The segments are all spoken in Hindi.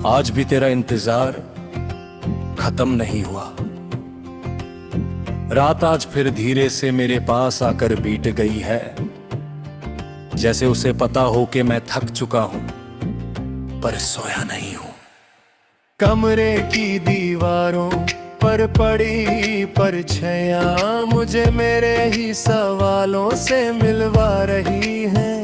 आज भी तेरा इंतजार खत्म नहीं हुआ। रात आज फिर धीरे से मेरे पास आकर बीत गई है, जैसे उसे पता हो कि मैं थक चुका हूं पर सोया नहीं हूं। कमरे की दीवारों पर पड़ी परछायां मुझे मेरे ही सवालों से मिलवा रही हैं,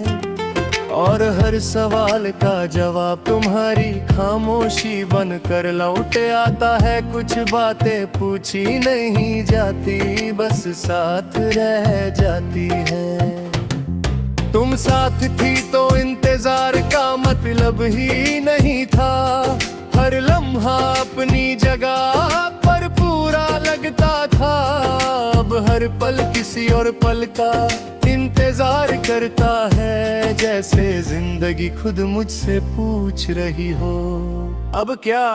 और हर सवाल का जवाब तुम्हारी खामोशी बनकर लौट आता है। कुछ बातें पूछी नहीं जाती, बस साथ रह जाती है। तुम साथ थी तो इंतजार का मतलब ही नहीं था। हर लम्हा अपनी जगह पर पूरा लगता था। अब हर पल किसी और पल का इंतजार करता है, जैसे जिंदगी खुद मुझसे पूछ रही हो अब क्या।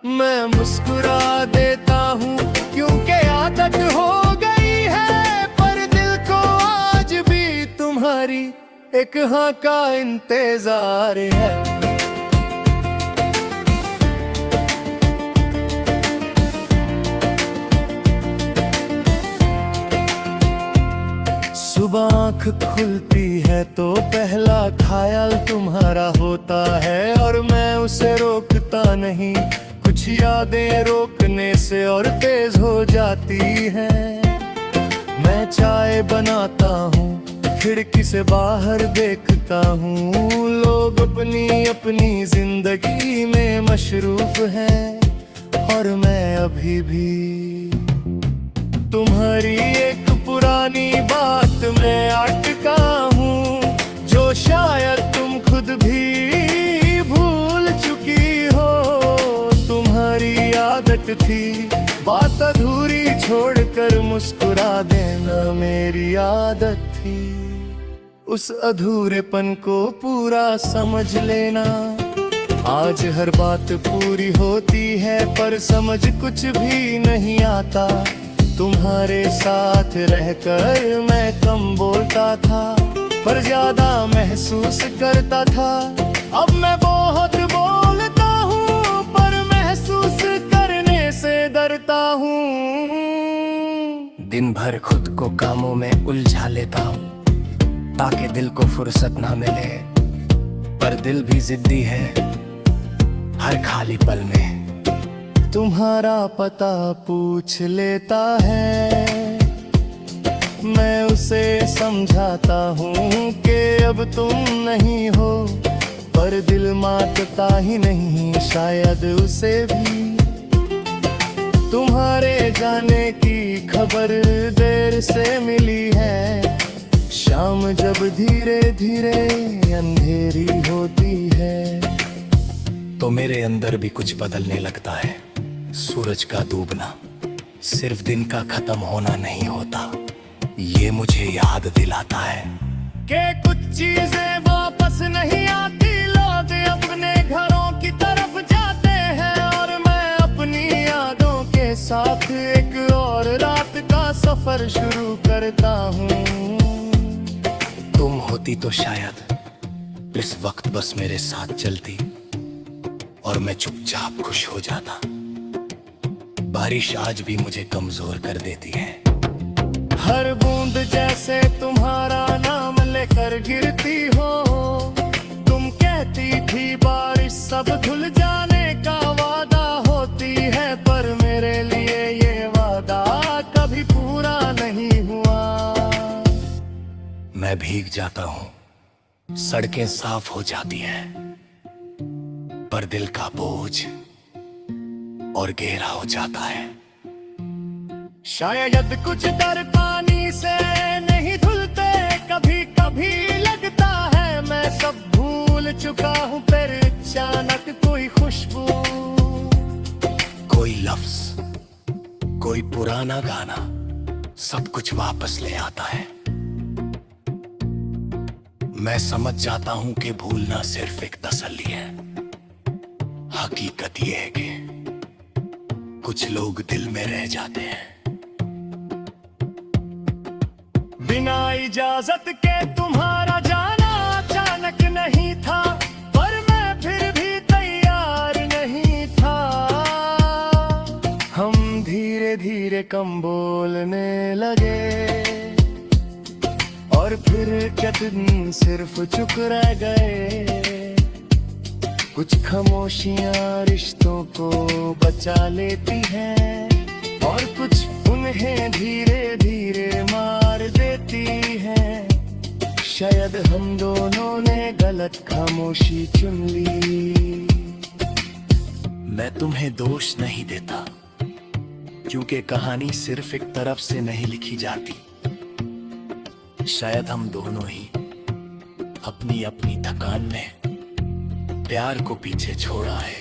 मैं मुस्कुरा देता हूँ क्योंकि आदत हो गई है, पर दिल को आज भी तुम्हारी एक हाँ का इंतजार है। सुबह आँख खुलती है तो पहला ख्याल तुम्हारा होता है, और मैं उसे रोकता नहीं। कुछ यादें रोकने से और तेज हो जाती हैं। मैं चाय बनाता हूँ, खिड़की से बाहर देखता हूँ। लोग अपनी अपनी जिंदगी में मशरूफ हैं, और मैं अभी भी तुम्हारी एक पुरानी बात में अटका हूँ, जो शायद तुम खुद भी भूल चुकी हो। तुम्हारी आदत थी बात अधूरी छोड़कर मुस्कुरा देना, मेरी आदत थी उस अधूरेपन को पूरा समझ लेना। आज हर बात पूरी होती है पर समझ कुछ भी नहीं आता। तुम्हारे साथ रहकर मैं कम बोलता था, पर ज्यादा महसूस करता था। अब मैं बहुत बोलता हूँ पर महसूस करने से डरता हूँ। दिन भर खुद को कामों में उलझा लेता हूँ ताकि दिल को फुर्सत ना मिले, पर दिल भी जिद्दी है हर खाली पल में तुम्हारा पता पूछ लेता है। मैं उसे समझाता हूँ कि अब तुम नहीं हो, पर दिल मानता ही नहीं। शायद उसे भी तुम्हारे जाने की खबर देर से मिली है। शाम जब धीरे धीरे अंधेरी होती है तो मेरे अंदर भी कुछ बदलने लगता है। सूरज का डूबना सिर्फ दिन का खत्म होना नहीं होता, ये मुझे याद दिलाता है कि कुछ चीजें वापस नहीं आती। लोग अपने घरों की तरफ जाते हैं, और मैं अपनी यादों के साथ एक और रात का सफर शुरू करता हूँ। तुम होती तो शायद इस वक्त बस मेरे साथ चलती, और मैं चुपचाप खुश हो जाता। बारिश आज भी मुझे कमजोर कर देती है। हर बूंद जैसे तुम्हारा नाम लेकर गिरती हो। तुम कहती थी बारिश सब धुल जाने का वादा होती है, पर मेरे लिए ये वादा कभी पूरा नहीं हुआ। मैं भीग जाता हूँ, सड़कें साफ हो जाती हैं, पर दिल का बोझ और गहरा हो जाता है। शायद कुछ डर पानी से नहीं धुलते, कभी कभी लगता है मैं सब भूल चुका हूँ। फिर अचानक कोई खुशबू, कोई लफ्ज, कोई पुराना गाना सब कुछ वापस ले आता है। मैं समझ जाता हूँ कि भूलना सिर्फ एक तसल्ली है। हकीकत ये है कि कुछ लोग दिल में रह जाते हैं। बिना इजाजत के तुम्हारा जाना अचानक नहीं था, पर मैं फिर भी तैयार नहीं। कम बोलने लगे, और फिर क्या दिन सिर्फ चुप रह गए। कुछ खामोशियां रिश्तों को बचा लेती हैं, और कुछ उन्हें धीरे धीरे मार देती हैं। शायद हम दोनों ने गलत खामोशी चुन ली। मैं तुम्हें दोष नहीं देता, क्योंकि कहानी सिर्फ एक तरफ से नहीं लिखी जाती। शायद हम दोनों ही अपनी अपनी थकान में प्यार को पीछे छोड़ा है।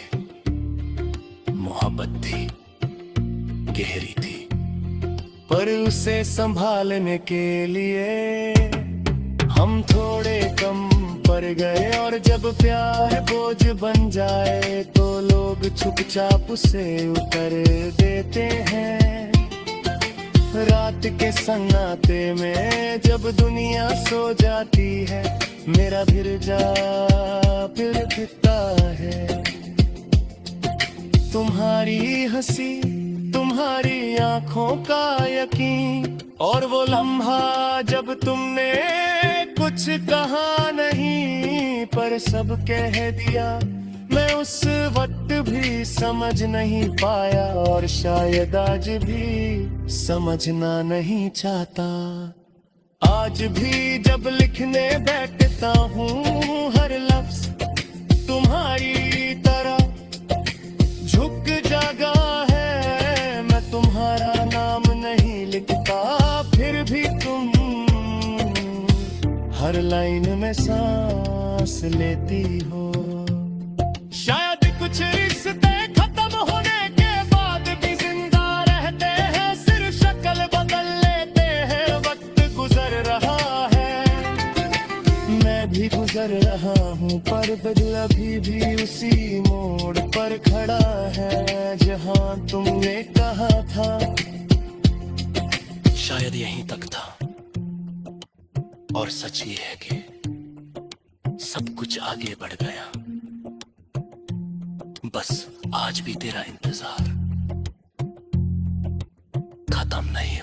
मोहब्बत थी, गहरी थी, पर उसे संभालने के लिए हम थोड़े कम पड़ गए। और जब प्यार बोझ बन जाए तो लोग चुपचाप उसे उतर देते हैं। रात के सन्नाटे में जब दुनिया सो जाती है, मेरा फिर फिरता है। तुम्हारी हंसी, तुम्हारी आंखों का यकीन, और वो लम्हा जब तुमने कुछ कहा नहीं पर सब कह दिया। मैं उस वक्त भी समझ नहीं पाया, और शायद आज भी समझना नहीं चाहता। आज भी जब लिखने बैठता हूँ, हर लफ्ज तुम्हारी तरह झुक जागा है। मैं तुम्हारा नाम नहीं लिखता, फिर भी तुम हर लाइन में सांस लेती हो। शायद कुछ रिश्ते खत्म होने के बाद भी जिंदा रहते हैं, सिर्फ शक्ल बदल लेते हैं। वक्त गुजर रहा है, मैं भी गुजर रहा हूँ, पर दिल अभी भी उसी मोड़ पर खड़ा है जहाँ तुमने कहा था। शायद यहीं तक था, और सच ये है कि सब कुछ आगे बढ़ गया। बस आज भी तेरा इंतजार खत्म नहीं